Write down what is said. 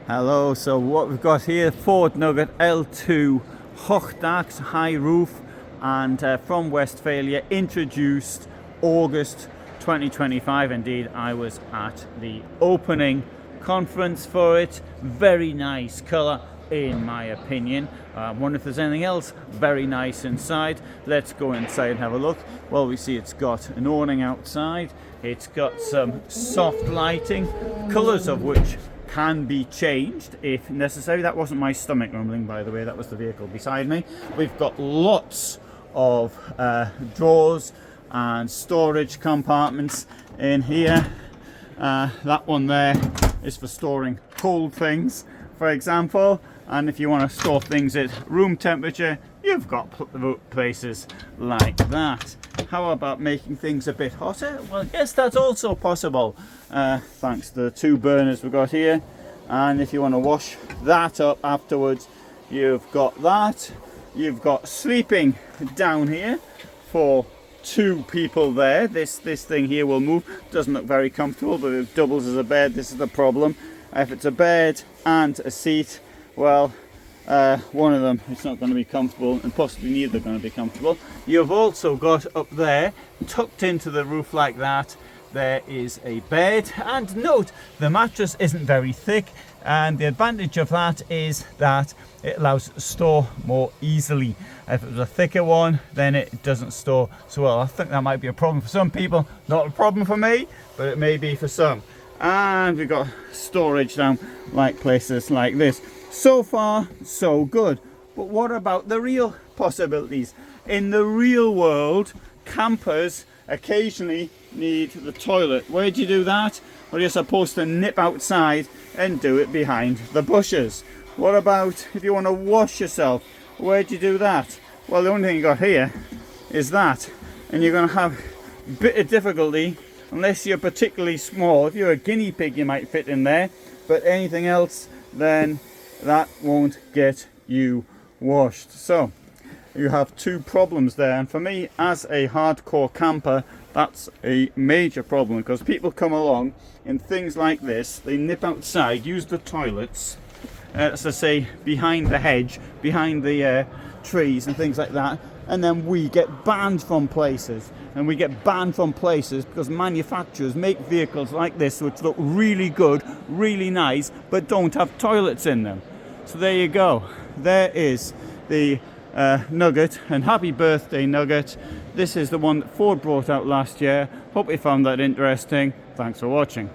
Hello, so what we've got here, Ford Nugget L2 Nugget High Roof, and from Westfalia, introduced August 2025. Indeed, I was at the opening conference for it. Very nice colour in my opinion. I wonder if there's anything else very nice inside. Let's go inside and have a look. Well, we see it's got an awning outside. It's got some soft lighting, colours of which can be changed if necessary. That wasn't my stomach rumbling, by the way, that was the vehicle beside me. We've got lots of drawers and storage compartments in here. That one there is for storing cold things, for example, and if you want to store things at room temperature, you've got places like that. How about making things a bit hotter? Well, yes, that's also possible, thanks to the two burners we've got here. And if you want to wash that up afterwards, you've got that. You've got sleeping down here for two people there. This thing here will move. Doesn't look very comfortable, but it doubles as a bed. This is the problem. If it's a bed and a seat, well, one of them, it's not going to be comfortable, and possibly neither are going to be comfortable. You've also got up there, tucked into the roof like that, there is a bed, and note, the mattress isn't very thick, and the advantage of that is that it allows it to store more easily. If it was a thicker one, then it doesn't store so well. I think that might be a problem for some people, not a problem for me, but it may be for some. And we've got storage down like places like this. So far, so good. But what about the real possibilities? In the real world, campers occasionally need the toilet. Where do you do that? Well, you're supposed to nip outside and do it behind the bushes. What about if you want to wash yourself? Where do you do that? Well, the only thing you got here is that, and you're going to have a bit of difficulty unless you're particularly small. If you're a guinea pig, you might fit in there, but anything else, then that won't get you washed. So you have two problems there, and for me as a hardcore camper, that's a major problem, because people come along in things like this, they nip outside, use the toilets, as I say, behind the hedge, behind the trees and things like that, and then we get banned from places. And we get banned from places because manufacturers make vehicles like this which look really good, really nice, but don't have toilets in them. So there you go. There is the Nugget, and happy birthday Nugget. This is the one that Ford brought out last year. Hope you found that interesting. Thanks for watching.